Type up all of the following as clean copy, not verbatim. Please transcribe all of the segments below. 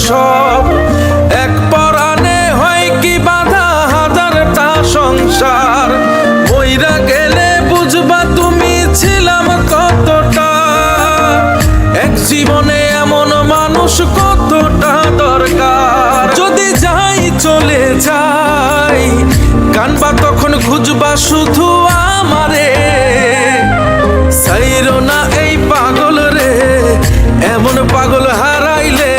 সব এক পরাণে হয় কি বাধা হাজারটা সংসার। মইরা গেলে বুঝবা তুমি ছিলাম কতটা, এক জীবনে এমন মানুষ কতটা দরকার। যদি যাই চলে যাই কানবা তখন খুঁজবা শুধু আমারে, সাইরো না এই পাগল রে, এমন পাগল হারাইলে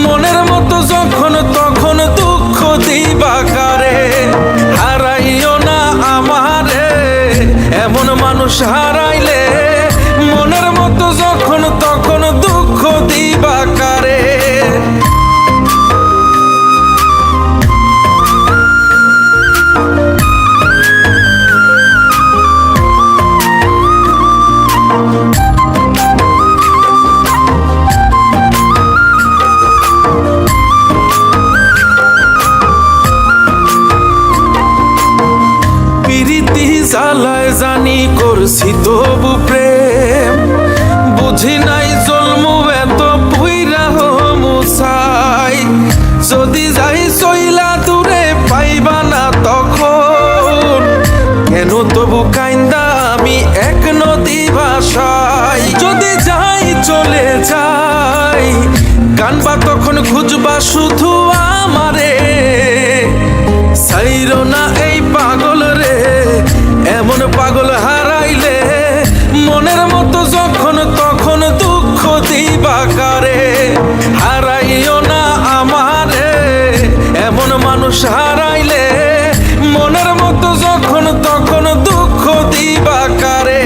মনের মতো যখন তখন দুঃখ দিবা কারে। হারাইও না আমারে, এমন মানুষ হারাইলে মনের মতো যখন তখন দুঃখ দিবা কারে। জ্বালায় জানি করছি তবু প্রেম, বুঝি নাই জন্মু এত পুইরা মুছাই। যদি যাই চইলা দূরে পাইবা না তখন, কেন তবু কাইন্দা আমি এক নদী ভাষাই। যদি যাই চলে যাই কানবা তখন খুঁজবা শুধু আমারে, সাইরো না এই পাগল রে, এমন পাগল হারাইলে মনের মতো যখন তখন দুঃখ দিবা কারে। হারাইও না আমারে, এমন মানুষ হারাইলে মনের মতো যখন তখন দুঃখ দিবা কারে।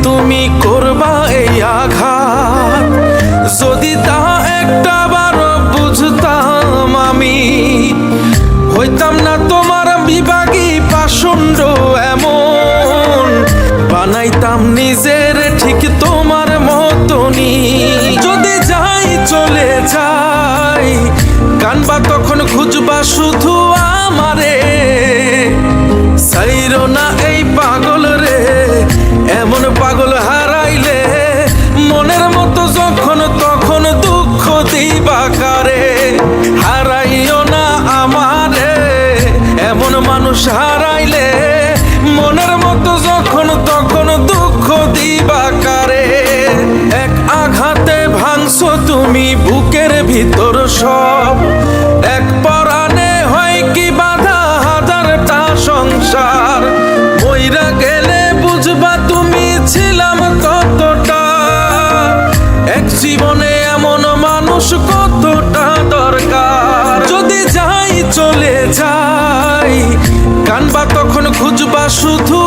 তুমি করবা এই আঘাত, যদি তা একটা বারো বুঝতাম আমি, হইতাম না তোমার বিভাগী পাষণ্ড এমন, বানাইতাম নিজের ঠিক তোমার মতনই। যদি যাই চলে যাই কানবা তখন খুঁজবা শুধু আমারে, সাইরো না এই পাগল রে, এমন পাগল হারাইলে মনের মতো যখন তখন দুঃখ দিবা কারে। হারাইও না আমারে, এমন মানুষ হারাইলে মনের মতো যখন তখন দুঃখ দিবা কারে। এক আঘাতে ভাঙছো তুমি বুকের ভিতর সব, এক পরাণে হয় কি বাধা হাজারটা সংসার। মইরা গেলে বুঝবা তুমি ছিলাম কতটা, এক জীবনে এমন মানুষ কতটা দরকার। যদি যাই চলে যাই কানবা তখন খুঁজবা শুধু